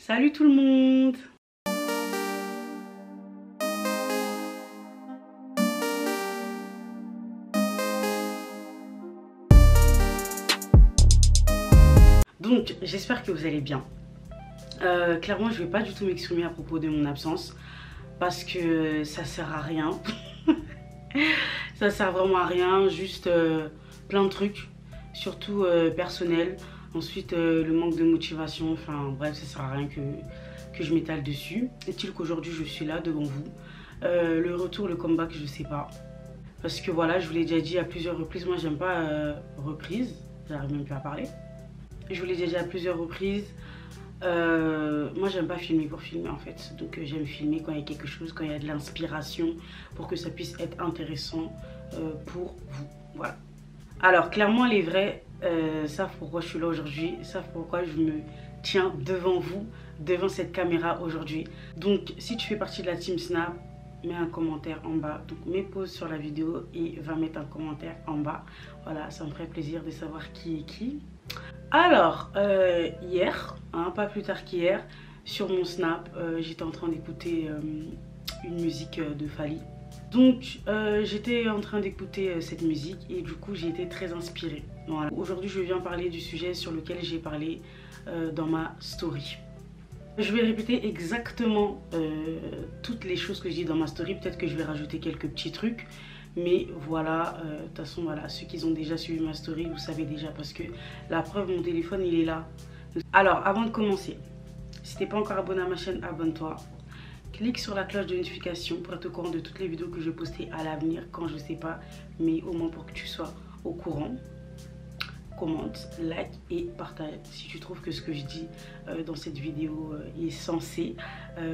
Salut tout le monde! Donc j'espère que vous allez bien. Clairement je vais pas du tout m'exprimer à propos de mon absence parce que ça sert à rien. Ça sert vraiment à rien, juste plein de trucs, surtout personnels. Ensuite le manque de motivation, enfin bref, ça sert à rien que je m'étale dessus. Est-il qu'aujourd'hui je suis là devant vous, le retour, le comeback, je sais pas. Parce que voilà, je vous l'ai déjà dit à plusieurs reprises, moi j'aime pas reprise, j'arrive même plus à parler. Je vous l'ai déjà dit à plusieurs reprises, moi j'aime pas filmer pour filmer en fait. Donc j'aime filmer quand il y a quelque chose, quand il y a de l'inspiration, pour que ça puisse être intéressant pour vous, voilà. Alors clairement les vrais savent pourquoi je suis là aujourd'hui, savent pourquoi je me tiens devant vous, devant cette caméra aujourd'hui. Donc si tu fais partie de la team Snap, mets un commentaire en bas, donc mets pause sur la vidéo et va mettre un commentaire en bas. Voilà, ça me ferait plaisir de savoir qui est qui. Alors hier, hein, pas plus tard qu'hier, sur mon Snap, j'étais en train d'écouter une musique de Fally. Donc j'étais en train d'écouter cette musique et du coup j'ai été très inspirée. Voilà. Aujourd'hui je viens parler du sujet sur lequel j'ai parlé dans ma story. Je vais répéter exactement toutes les choses que j'ai dit dans ma story. Peut-être que je vais rajouter quelques petits trucs. Mais voilà, de toute façon, voilà, ceux qui ont déjà suivi ma story, vous savez déjà. Parce que la preuve, mon téléphone, il est là. Alors, avant de commencer, si tu n'es pas encore abonné à ma chaîne, abonne-toi. Clique sur la cloche de notification pour être au courant de toutes les vidéos que je vais poster à l'avenir. Quand je ne sais pas, mais au moins pour que tu sois au courant. Commente, like et partage. Si tu trouves que ce que je dis dans cette vidéo est sensé,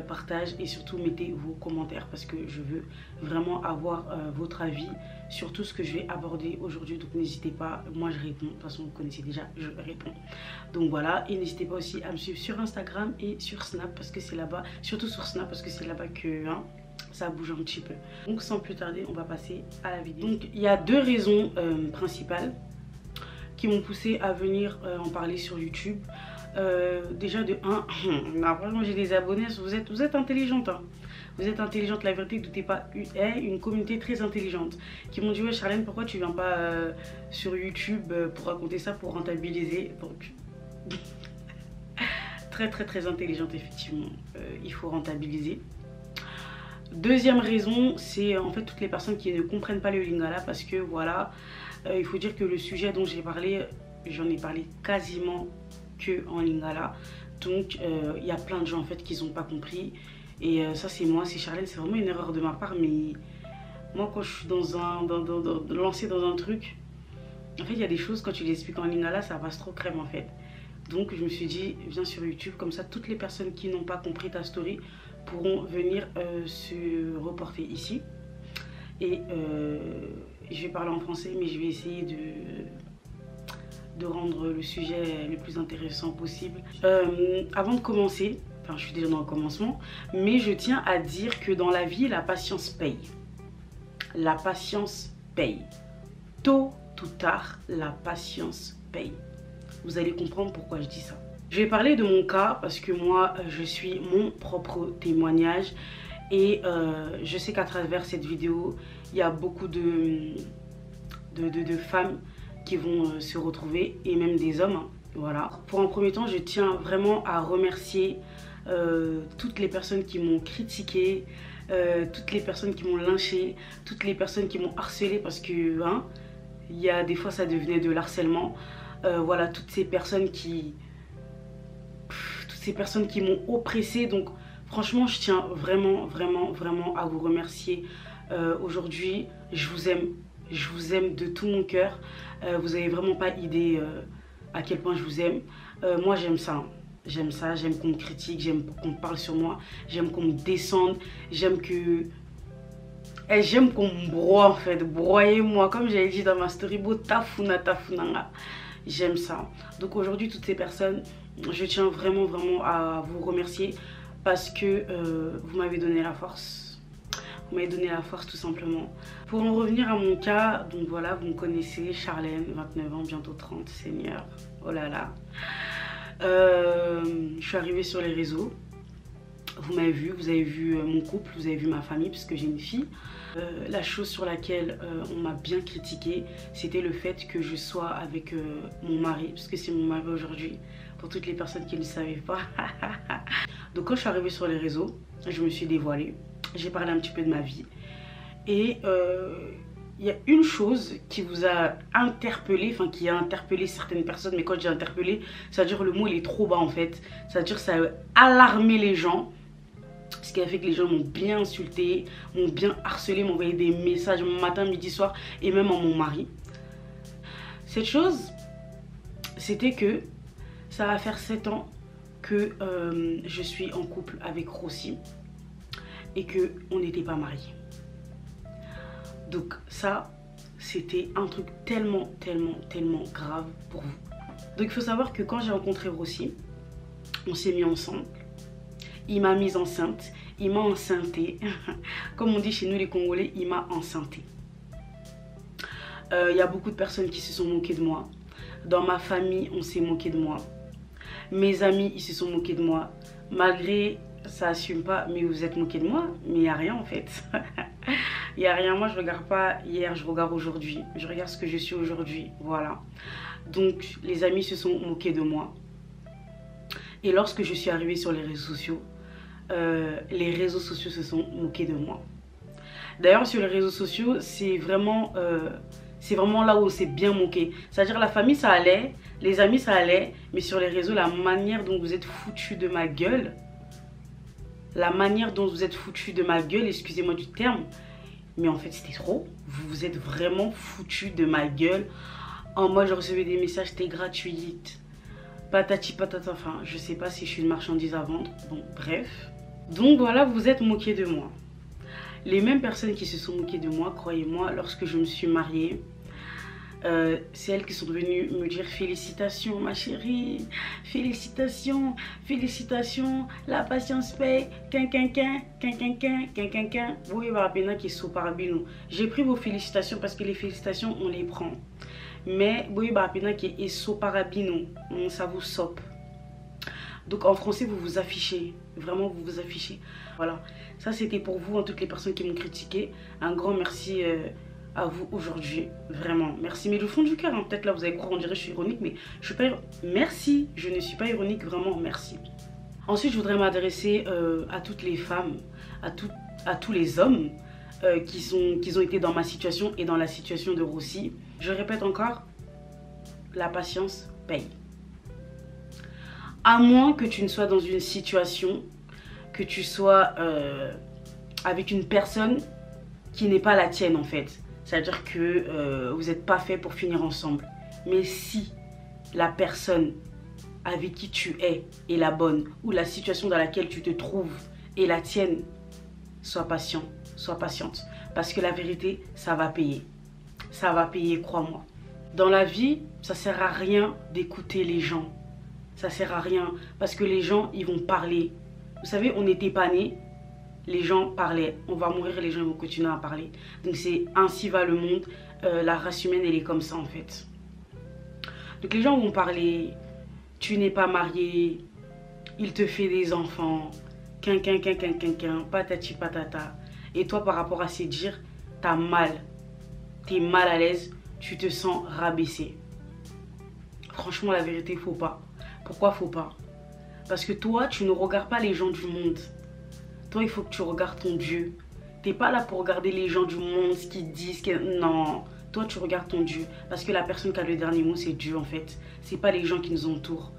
partage et surtout mettez vos commentaires parce que je veux vraiment avoir votre avis sur tout ce que je vais aborder aujourd'hui. Donc n'hésitez pas, moi je réponds, de toute façon vous connaissez déjà, je réponds. Donc voilà, et n'hésitez pas aussi à me suivre sur Instagram et sur Snap parce que c'est là-bas, surtout sur Snap parce que c'est là-bas que ça bouge un petit peu. Donc sans plus tarder, on va passer à la vidéo. Donc il y a deux raisons principales qui m'ont poussé à venir en parler sur YouTube. Déjà de 1, franchement j'ai des abonnés, vous êtes intelligentes, hein. Vous êtes intelligente, la vérité, doutez pas, une communauté très intelligente qui m'ont dit ouais Charlène, pourquoi tu viens pas sur YouTube pour raconter ça, pour rentabiliser. Donc très intelligente effectivement, il faut rentabiliser. Deuxième raison, c'est en fait toutes les personnes qui ne comprennent pas le lingala parce que voilà, il faut dire que le sujet dont j'ai parlé, j'en ai parlé quasiment que en lingala. Donc il y a plein de gens en fait qui n'ont pas compris. Et ça c'est moi, c'est Charlène, c'est vraiment une erreur de ma part. Mais moi quand je suis lancée dans un truc, en fait il y a des choses quand tu les expliques en lingala, ça passe trop crème en fait. Donc je me suis dit, viens sur YouTube, comme ça toutes les personnes qui n'ont pas compris ta story pourront venir se reporter ici. Et je vais parler en français, mais je vais essayer de rendre le sujet le plus intéressant possible. Avant de commencer, enfin je suis déjà dans le commencement, mais je tiens à dire que dans la vie, la patience paye. La patience paye. Tôt ou tard, la patience paye. Vous allez comprendre pourquoi je dis ça. Je vais parler de mon cas parce que moi, je suis mon propre témoignage. Et je sais qu'à travers cette vidéo, il y a beaucoup de femmes qui vont se retrouver et même des hommes. Hein, voilà. Pour un premier temps, je tiens vraiment à remercier toutes les personnes qui m'ont critiqué, toutes les personnes qui m'ont lynché, toutes les personnes qui m'ont harcelé parce que hein, il y a des fois ça devenait de l'harcèlement. Voilà, toutes ces personnes qui m'ont oppressée. Donc franchement je tiens vraiment à vous remercier aujourd'hui. Je vous aime de tout mon cœur. Vous n'avez vraiment pas idée à quel point je vous aime. Moi j'aime ça, hein. J'aime ça, j'aime qu'on me critique, j'aime qu'on me parle sur moi, j'aime qu'on me descende, j'aime qu'on me broie en fait. Broyez-moi, comme j'avais dit dans ma story, beau tafunanga. J'aime ça. Donc aujourd'hui toutes ces personnes, je tiens vraiment à vous remercier parce que vous m'avez donné la force. Vous m'avez donné la force tout simplement. Pour en revenir à mon cas, donc voilà, vous me connaissez, Charlène, 29 ans, bientôt 30, Seigneur, oh là là. Je suis arrivée sur les réseaux. Vous m'avez vu, vous avez vu mon couple, vous avez vu ma famille puisque j'ai une fille. La chose sur laquelle on m'a bien critiqué, c'était le fait que je sois avec mon mari, puisque c'est mon mari aujourd'hui, pour toutes les personnes qui ne le savaient pas. Donc quand je suis arrivée sur les réseaux, je me suis dévoilée, j'ai parlé un petit peu de ma vie. Et il y a une chose qui vous a interpellé, enfin qui a interpellé certaines personnes, mais quand j'ai interpellé, ça veut dire le mot il est trop bas en fait. Ça veut dire que ça a alarmé les gens. Ce qui a fait que les gens m'ont bien insulté, m'ont bien harcelé, m'ont envoyé des messages matin, midi, soir et même à mon mari. Cette chose, c'était que ça va faire 7 ans que je suis en couple avec Rossi et qu'on n'était pas mariés. Donc ça, c'était un truc tellement grave pour vous. Donc il faut savoir que quand j'ai rencontré Rossi, on s'est mis ensemble. Il m'a mise enceinte, il m'a enceinté. Comme on dit chez nous les Congolais, il m'a enceinté. Il y a beaucoup de personnes qui se sont moquées de moi. Dans ma famille, on s'est moqué de moi. Mes amis, ils se sont moqués de moi. Malgré, ça assume pas, mais vous êtes moqués de moi. Mais il n'y a rien en fait. Il n'y a rien. Moi, je regarde pas hier, je regarde aujourd'hui. Je regarde ce que je suis aujourd'hui. Voilà. Donc, les amis se sont moqués de moi. Et lorsque je suis arrivée sur les réseaux sociaux se sont moqués de moi. D'ailleurs, sur les réseaux sociaux, c'est vraiment là où on s'est bien moqué. C'est-à-dire la famille, ça allait, les amis, ça allait, mais sur les réseaux, la manière dont vous êtes foutus de ma gueule, excusez-moi du terme, mais en fait, c'était trop. Vous vous êtes vraiment foutus de ma gueule. En moi, je recevais des messages, t'es gratuite. Patati patata, enfin, je sais pas si je suis une marchandise à vendre. Bon, bref. Donc voilà, vous êtes moqués de moi. Les mêmes personnes qui se sont moquées de moi, croyez-moi, lorsque je me suis mariée, c'est elles qui sont venues me dire félicitations ma chérie, félicitations, félicitations, la patience paye, quinquinquin. Oui, bah, qui sont parabino. J'ai pris vos félicitations parce que les félicitations, on les prend. Mais oui, bah, qui est so parabino, ça vous sope. Donc en français, vous vous affichez. Vraiment, vous vous affichez. Voilà. Ça, c'était pour vous, toutes les personnes qui m'ont critiqué. Un grand merci à vous aujourd'hui. Vraiment, merci. Mais du fond du cœur, hein, peut-être là, vous allez croire, on dirait que je suis ironique. Mais je suis pas... Merci. Je ne suis pas ironique. Vraiment, merci. Ensuite, je voudrais m'adresser à toutes les femmes, à tous les hommes qui ont été dans ma situation et dans la situation de Rossi. Je répète encore, la patience paye. À moins que tu ne sois dans une situation, que tu sois avec une personne qui n'est pas la tienne en fait. C'est-à-dire que vous n'êtes pas fait pour finir ensemble. Mais si la personne avec qui tu es est la bonne, ou la situation dans laquelle tu te trouves est la tienne, sois patient, sois patiente. Parce que la vérité, ça va payer. Ça va payer, crois-moi. Dans la vie, ça sert à rien d'écouter les gens. Ça sert à rien. Parce que les gens, ils vont parler. Vous savez, on n'était pas nés. Les gens parlaient. On va mourir et les gens ils vont continuer à parler. Donc c'est ainsi va le monde. La race humaine, elle est comme ça en fait. Donc les gens vont parler. Tu n'es pas marié. Il te fait des enfants. Patati patata. Et toi, par rapport à ces dires, t'as mal. T'es mal à l'aise. Tu te sens rabaissé. Franchement, la vérité, faut pas. Pourquoi faut pas? Parce que toi, tu ne regardes pas les gens du monde. Toi, il faut que tu regardes ton Dieu. T'es pas là pour regarder les gens du monde, ce qu'ils disent. Non. Toi, tu regardes ton Dieu. Parce que la personne qui a le dernier mot, c'est Dieu, en fait. C'est pas les gens qui nous entourent.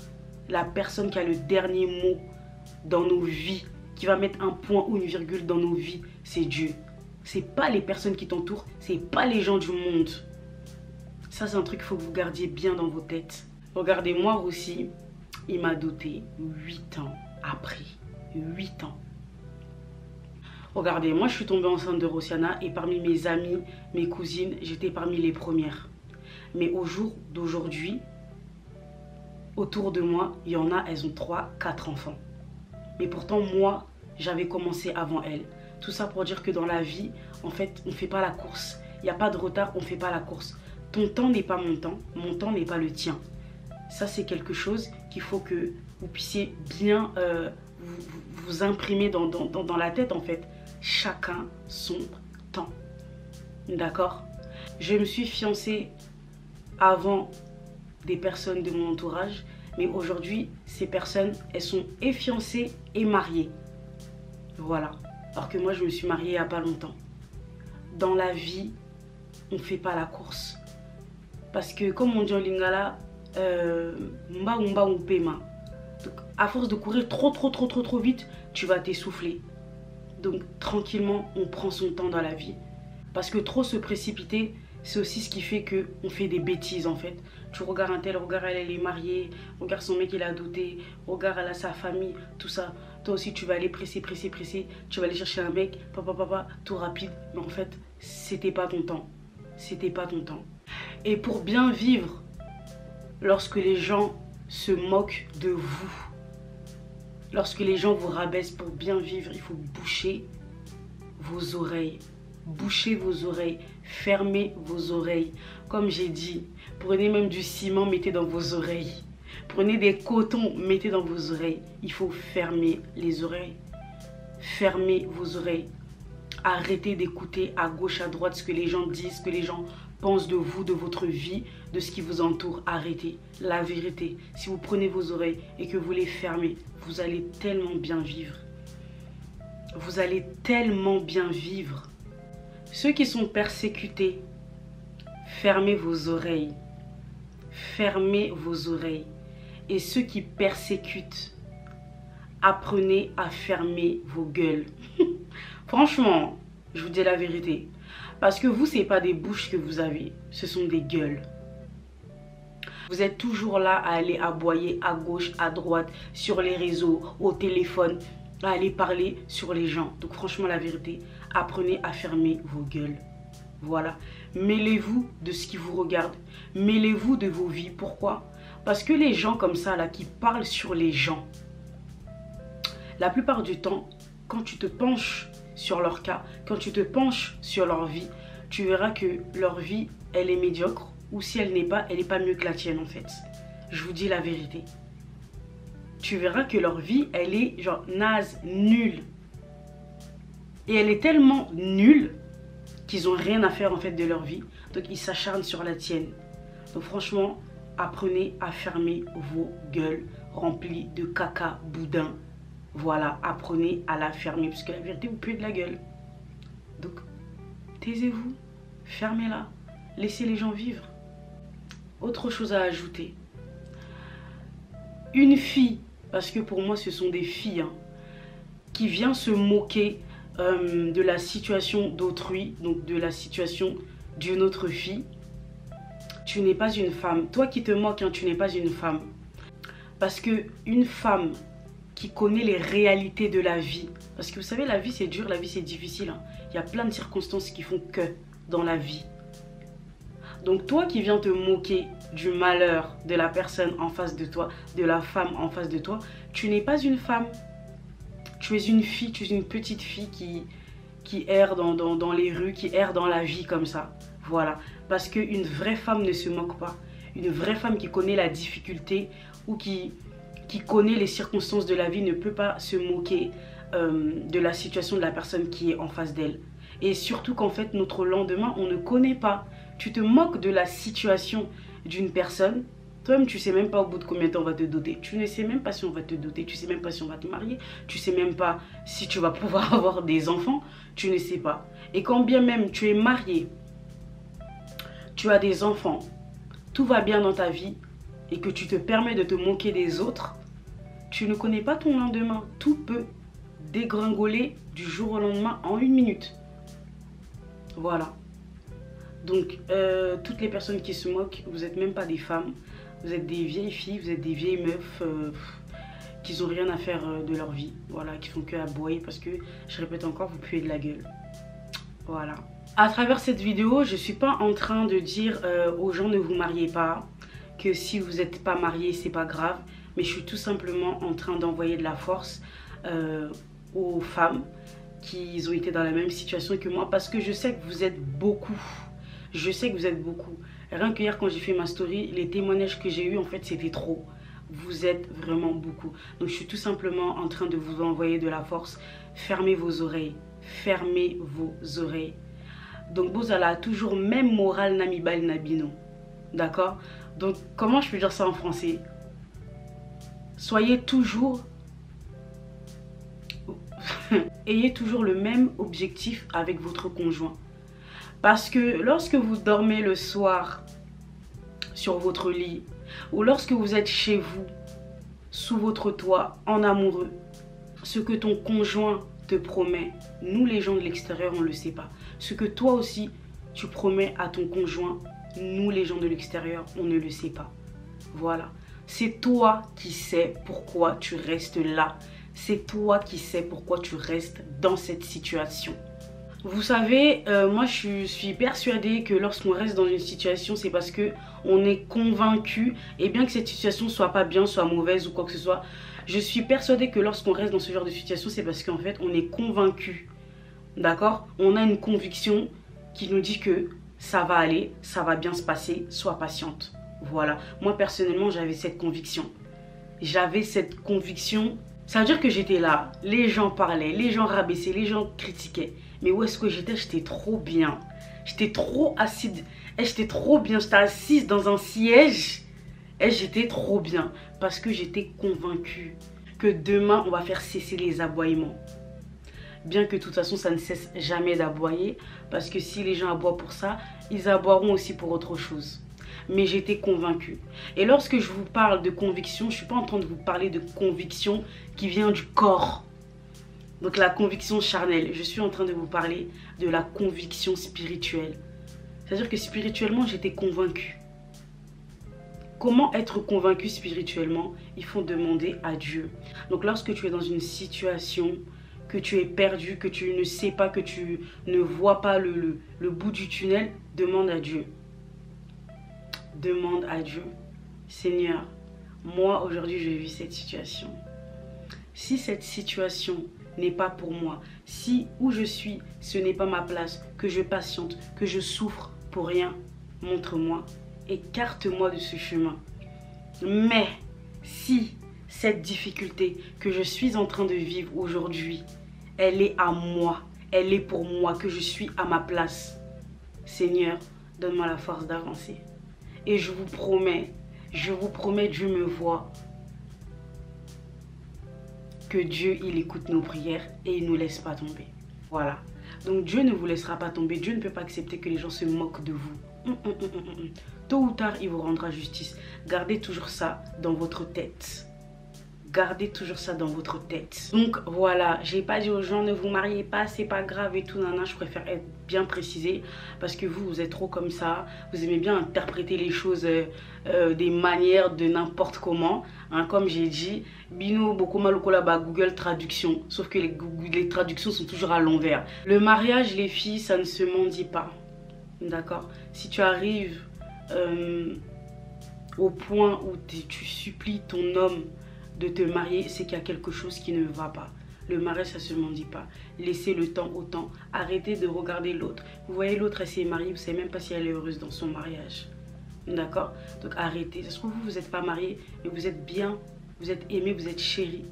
La personne qui a le dernier mot dans nos vies, qui va mettre un point ou une virgule dans nos vies, c'est Dieu. C'est pas les personnes qui t'entourent, c'est pas les gens du monde. Ça, c'est un truc qu'il faut que vous gardiez bien dans vos têtes. Regardez, moi aussi, il m'a doté 8 ans après. 8 ans. Regardez, moi, je suis tombée enceinte de Rosiana et parmi mes amies, mes cousines, j'étais parmi les premières. Mais au jour d'aujourd'hui, autour de moi, il y en a, elles ont 3, 4 enfants. Mais pourtant, moi, j'avais commencé avant elles. Tout ça pour dire que dans la vie, en fait, on ne fait pas la course. Il n'y a pas de retard, on ne fait pas la course. Ton temps n'est pas mon temps n'est pas le tien. Ça, c'est quelque chose qu'il faut que vous puissiez bien vous imprimer dans la tête en fait. Chacun son temps. D'accord? Je me suis fiancée avant des personnes de mon entourage, mais aujourd'hui, ces personnes, elles sont et fiancées et mariées. Voilà. Alors que moi, je me suis mariée il n'y a pas longtemps. Dans la vie, on ne fait pas la course. Parce que, comme on dit en lingala, mba umba umpema. Donc, à force de courir trop vite, tu vas t'essouffler. Donc, tranquillement, on prend son temps dans la vie. Parce que trop se précipiter, c'est aussi ce qui fait qu'on fait des bêtises en fait. Tu regardes un tel, regarde elle est mariée, regarde son mec il a doté, regarde elle a sa famille, tout ça. Toi aussi tu vas aller presser, tu vas aller chercher un mec, papa, tout rapide. Mais en fait, c'était pas ton temps. C'était pas ton temps. Et pour bien vivre, lorsque les gens se moquent de vous, lorsque les gens vous rabaissent, pour bien vivre, il faut boucher vos oreilles. Bouchez vos oreilles, fermez vos oreilles. Comme j'ai dit, prenez même du ciment, mettez dans vos oreilles. Prenez des cotons, mettez dans vos oreilles. Il faut fermer les oreilles. Fermez vos oreilles. Arrêtez d'écouter à gauche, à droite ce que les gens disent, ce que les gens pensent de vous, de votre vie, de ce qui vous entoure. Arrêtez. La vérité, si vous prenez vos oreilles et que vous les fermez, vous allez tellement bien vivre. Vous allez tellement bien vivre. Ceux qui sont persécutés, fermez vos oreilles. Fermez vos oreilles. Et ceux qui persécutent, apprenez à fermer vos gueules. Franchement, je vous dis la vérité. Parce que vous, ce n'est pas des bouches que vous avez, ce sont des gueules. Vous êtes toujours là à aller aboyer à gauche, à droite, sur les réseaux, au téléphone, à aller parler sur les gens. Donc franchement, la vérité, apprenez à fermer vos gueules. Voilà. Mêlez-vous de ce qui vous regarde. Mêlez-vous de vos vies. Pourquoi? Parce que les gens comme ça, là, qui parlent sur les gens, la plupart du temps, quand tu te penches sur leur cas, quand tu te penches sur leur vie, tu verras que leur vie, elle est médiocre. Ou si elle n'est pas mieux que la tienne en fait. Je vous dis la vérité. Tu verras que leur vie, elle est genre naze, nulle. Et elle est tellement nulle qu'ils n'ont rien à faire en fait de leur vie. Donc ils s'acharnent sur la tienne. Donc franchement, apprenez à fermer vos gueules remplies de caca boudin. Voilà, apprenez à la fermer. Parce que la vérité, vous puez de la gueule. Donc, taisez-vous, fermez-la. Laissez les gens vivre. Autre chose à ajouter. Une fille, parce que pour moi ce sont des filles, hein, qui vient se moquer de la situation d'autrui, donc de la situation d'une autre fille, tu n'es pas une femme. Toi qui te moques, hein, tu n'es pas une femme. Parce que une femme qui connaît les réalités de la vie, parce que vous savez, la vie c'est dur, la vie c'est difficile, hein. Il y a plein de circonstances qui font que dans la vie. Donc toi qui viens te moquer du malheur de la personne en face de toi, de la femme en face de toi, tu n'es pas une femme. Tu es une fille, tu es une petite fille qui erre dans les rues, qui erre dans la vie comme ça. Voilà. Parce qu'une vraie femme ne se moque pas. Une vraie femme qui connaît la difficulté ou qui connaît les circonstances de la vie ne peut pas se moquer de la situation de la personne qui est en face d'elle. Et surtout qu'en fait, notre lendemain, on ne connaît pas. Tu te moques de la situation d'une personne. Toi-même, tu ne sais même pas au bout de combien de temps on va te doter. Tu ne sais même pas si on va te doter. Tu ne sais même pas si on va te marier. Tu ne sais même pas si tu vas pouvoir avoir des enfants. Tu ne sais pas. Et quand bien même tu es marié, tu as des enfants, tout va bien dans ta vie et que tu te permets de te moquer des autres, tu ne connais pas ton lendemain. Tout peut dégringoler du jour au lendemain en 1 minute. Voilà. Donc, toutes les personnes qui se moquent, vous n'êtes même pas des femmes. Vous êtes des vieilles filles, vous êtes des vieilles meufs qui n'ont rien à faire de leur vie. Voilà, qui font que aboyer parce que, je répète encore, vous puez de la gueule. Voilà. À travers cette vidéo, je ne suis pas en train de dire aux gens ne vous mariez pas, que si vous n'êtes pas marié, c'est pas grave. Mais je suis tout simplement en train d'envoyer de la force aux femmes qui ont été dans la même situation que moi. Parce que je sais que vous êtes beaucoup. Je sais que vous êtes beaucoup. Rien que hier quand j'ai fait ma story, les témoignages que j'ai eu en fait c'était trop. Vous êtes vraiment beaucoup. Donc je suis tout simplement en train de vous envoyer de la force. Fermez vos oreilles. Fermez vos oreilles. Donc Bozala, toujours même morale namibal nabino. D'accord? Donc comment je peux dire ça en français? Soyez toujours... Ayez toujours le même objectif avec votre conjoint. Parce que lorsque vous dormez le soir sur votre lit, ou lorsque vous êtes chez vous, sous votre toit, en amoureux, ce que ton conjoint te promet, nous les gens de l'extérieur, on ne le sait pas. Ce que toi aussi, tu promets à ton conjoint, nous les gens de l'extérieur, on ne le sait pas. Voilà. C'est toi qui sais pourquoi tu restes là. C'est toi qui sais pourquoi tu restes dans cette situation. Vous savez, moi je suis persuadée que lorsqu'on reste dans une situation, c'est parce que on est convaincu, et bien que cette situation soit pas bien, soit mauvaise ou quoi que ce soit, je suis persuadée que lorsqu'on reste dans ce genre de situation, c'est parce qu'en fait on est convaincu. D'accord? On a une conviction qui nous dit que ça va aller, ça va bien se passer, sois patiente. Voilà. Moi personnellement, j'avais cette conviction. J'avais cette conviction. Ça veut dire que j'étais là, les gens parlaient, les gens rabaissaient, les gens critiquaient. Mais où est-ce que j'étais? J'étais trop bien. J'étais trop assise. J'étais trop bien. J'étais assise dans un siège. Et j'étais trop bien. Parce que j'étais convaincue que demain, on va faire cesser les aboiements. Bien que de toute façon, ça ne cesse jamais d'aboyer. Parce que si les gens aboient pour ça, ils aboieront aussi pour autre chose. Mais j'étais convaincue. Et lorsque je vous parle de conviction, je ne suis pas en train de vous parler de conviction qui vient du corps. Donc la conviction charnelle. Je suis en train de vous parler de la conviction spirituelle. C'est-à-dire que spirituellement, j'étais convaincue. Comment être convaincu spirituellement? Il faut demander à Dieu. Donc lorsque tu es dans une situation, que tu es perdu, que tu ne sais pas, que tu ne vois pas le bout du tunnel, demande à Dieu. Demande à Dieu. Seigneur, moi aujourd'hui je vis cette situation. Si cette situation n'est pas pour moi, si où je suis, ce n'est pas ma place, que je patiente, que je souffre pour rien, montre-moi, écarte-moi de ce chemin. Mais si cette difficulté que je suis en train de vivre aujourd'hui, elle est à moi, elle est pour moi, que je suis à ma place, Seigneur, donne-moi la force d'avancer. Et je vous promets, Dieu me voit, que Dieu, il écoute nos prières et il ne nous laisse pas tomber. Voilà. Donc Dieu ne vous laissera pas tomber. Dieu ne peut pas accepter que les gens se moquent de vous. Tôt ou tard, il vous rendra justice. Gardez toujours ça dans votre tête. Gardez toujours ça dans votre tête. Donc voilà, j'ai pas dit aux gens ne vous mariez pas, c'est pas grave et tout, nana. Je préfère être bien précisée parce que vous êtes trop comme ça. Vous aimez bien interpréter les choses des manières de n'importe comment. Hein, comme j'ai dit, Bino Bokoma Lokola ba Google Traduction. Sauf que les traductions sont toujours à l'envers. Le mariage, les filles, ça ne se mendie pas. D'accord? Si tu arrives au point où tu supplies ton homme de te marier, c'est qu'il y a quelque chose qui ne va pas. Le mariage, ça se mendie pas. Laissez le temps au temps. Arrêtez de regarder l'autre. Vous voyez l'autre, elle s'est mariée, vous ne savez même pas si elle est heureuse dans son mariage. D'accord? Donc arrêtez. Ça se trouve, vous n'êtes pas marié, mais vous êtes bien, vous êtes aimé, vous êtes chéri.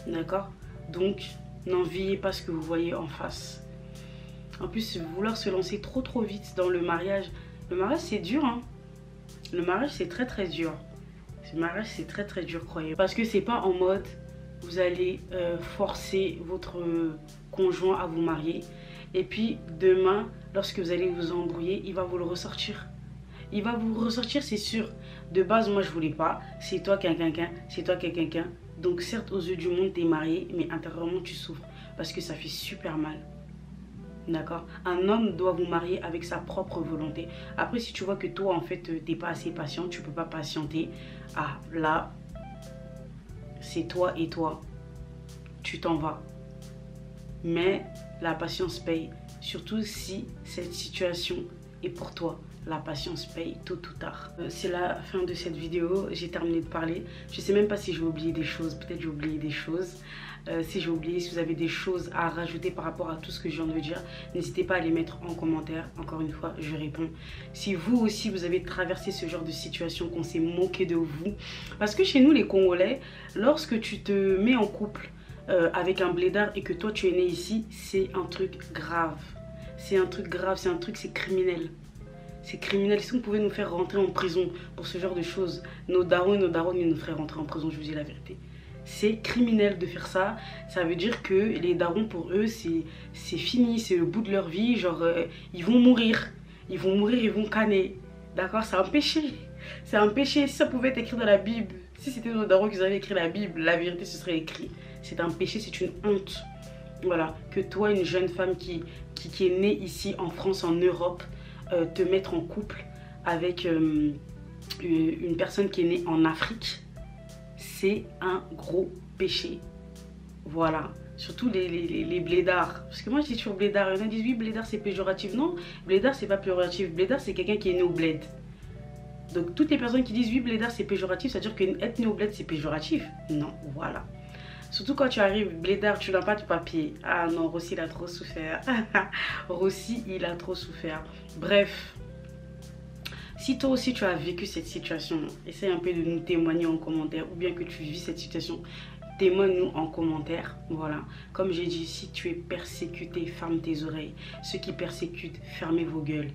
D'accord? Donc, n'enviez pas ce que vous voyez en face. En plus, vouloir se lancer trop vite dans le mariage c'est dur, hein. Le mariage, c'est très dur. Le mariage, c'est très dur, croyez. Parce que c'est pas en mode, vous allez forcer votre conjoint à vous marier. Et puis, demain, lorsque vous allez vous embrouiller, il va vous le ressortir. Il va vous ressortir, c'est sûr. De base, moi, je voulais pas. C'est toi quelqu'un, c'est toi quelqu'un. Donc, certes, aux yeux du monde, t'es marié, mais intérieurement, tu souffres. Parce que ça fait super mal. D'accord? Un homme doit vous marier avec sa propre volonté. Après, si tu vois que toi, en fait, t'es pas assez patient, tu peux pas patienter. Ah, là, c'est toi et toi. Tu t'en vas. Mais la patience paye. Surtout si cette situation est pour toi. La patience paye tôt ou tard. C'est la fin de cette vidéo. J'ai terminé de parler. Je sais même pas si j'ai oublié des choses. Peut-être j'ai oublié des choses. Si j'ai oublié, si vous avez des choses à rajouter par rapport à tout ce que je viens de dire, n'hésitez pas à les mettre en commentaire. Encore une fois, je réponds. Si vous aussi, vous avez traversé ce genre de situation, qu'on s'est moqué de vous. Parce que chez nous, les Congolais, lorsque tu te mets en couple avec un blédard et que toi, tu es né ici, c'est un truc grave. C'est un truc grave, c'est criminel. C'est criminel. Si on pouvait nous faire rentrer en prison pour ce genre de choses, nos darons et nos daronnes, ils nous feraient rentrer en prison, je vous dis la vérité. C'est criminel de faire ça. Ça veut dire que les darons, pour eux, c'est fini, c'est le bout de leur vie. Genre, ils vont mourir. Ils vont mourir, ils vont canner. D'accord? C'est un péché. C'est un péché. Si ça pouvait être écrit dans la Bible, si c'était nos darons qui avaient écrit la Bible, la vérité, ce serait écrit. C'est un péché, c'est une honte. Voilà. Que toi, une jeune femme qui est née ici en France, en Europe, te mettre en couple avec une personne qui est née en Afrique, c'est un gros péché. Voilà. Surtout les blédards. Parce que moi je dis toujours blédard. Il y en a qui disent oui, blédard c'est péjoratif. Non, blédard c'est pas péjoratif. Blédard c'est quelqu'un qui est né au bled. Donc toutes les personnes qui disent oui, blédard c'est péjoratif, c'est-à-dire qu'être né au bled c'est péjoratif. Non, voilà. Surtout quand tu arrives, blédard, tu n'as pas de papier. Ah non, Rossi il a trop souffert. Rossi il a trop souffert. Bref, si toi aussi tu as vécu cette situation, essaye un peu de nous témoigner en commentaire. Ou bien que tu vis cette situation, témoigne-nous en commentaire. Voilà, comme j'ai dit, si tu es persécuté, ferme tes oreilles. Ceux qui persécutent, fermez vos gueules.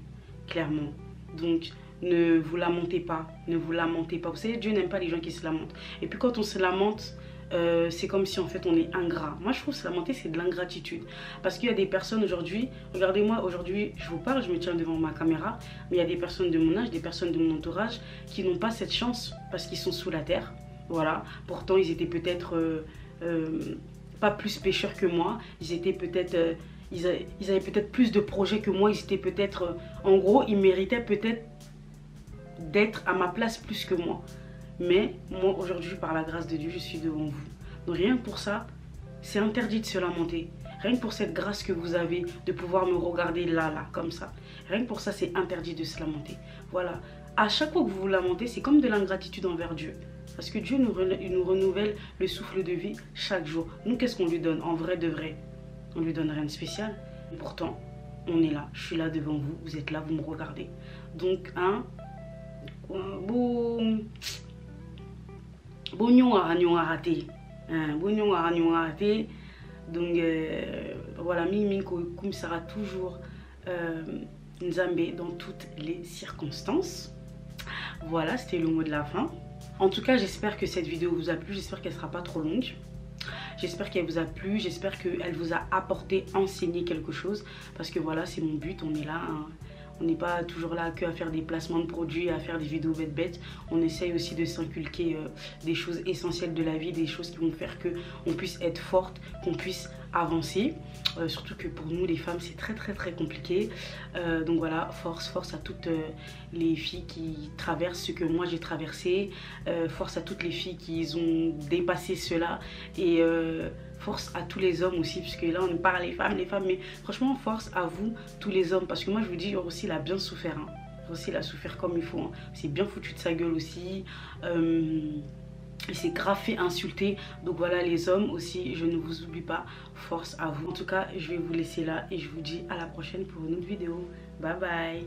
Clairement. Donc, ne vous lamentez pas. Ne vous lamentez pas. Vous savez, Dieu n'aime pas les gens qui se lamentent. Et puis quand on se lamente, c'est comme si en fait on est ingrat. Moi je trouve que se lamenter c'est de l'ingratitude. Parce qu'il y a des personnes aujourd'hui, regardez-moi aujourd'hui je vous parle, je me tiens devant ma caméra, mais il y a des personnes de mon âge, des personnes de mon entourage qui n'ont pas cette chance parce qu'ils sont sous la terre. Voilà, pourtant ils étaient peut-être pas plus pécheurs que moi, ils étaient peut-être... ils avaient peut-être plus de projets que moi, ils étaient peut-être... en gros, ils méritaient peut-être d'être à ma place plus que moi. Mais moi aujourd'hui par la grâce de Dieu je suis devant vous. Donc rien que pour ça c'est interdit de se lamenter. Rien que pour cette grâce que vous avez de pouvoir me regarder là comme ça. Rien que pour ça c'est interdit de se lamenter. Voilà. À chaque fois que vous vous lamentez c'est comme de l'ingratitude envers Dieu. Parce que Dieu il nous renouvelle le souffle de vie chaque jour. Nous qu'est-ce qu'on lui donne en vrai de vrai? On lui donne rien de spécial. Et pourtant on est là. Je suis là devant vous. Vous êtes là, vous me regardez. Donc bon... Bognon a raté. Bognon a raté. Donc voilà, Ming sera toujours Nzambe dans toutes les circonstances. Voilà, c'était le mot de la fin. En tout cas, j'espère que cette vidéo vous a plu. J'espère qu'elle ne sera pas trop longue. J'espère qu'elle vous a plu. J'espère qu'elle vous a apporté, enseigné quelque chose. Parce que voilà, c'est mon but. On est là. Hein. On n'est pas toujours là que à faire des placements de produits, à faire des vidéos bêtes. On essaye aussi de s'inculquer des choses essentielles de la vie, des choses qui vont faire qu'on puisse être forte, qu'on puisse avancer. Surtout que pour nous les femmes c'est très compliqué. Donc voilà, force à toutes les filles qui traversent ce que moi j'ai traversé. Force à toutes les filles qui ont dépassé cela. Et force à tous les hommes aussi, puisque là on parle les femmes, mais franchement force à vous tous les hommes, parce que moi je vous dis, Rossi il a bien souffert, hein. Rossi il a souffert comme il faut, hein. C'est bien foutu de sa gueule aussi, il s'est grave fait insulter. Donc voilà les hommes aussi, je ne vous oublie pas, force à vous. En tout cas je vais vous laisser là et je vous dis à la prochaine pour une autre vidéo. Bye bye.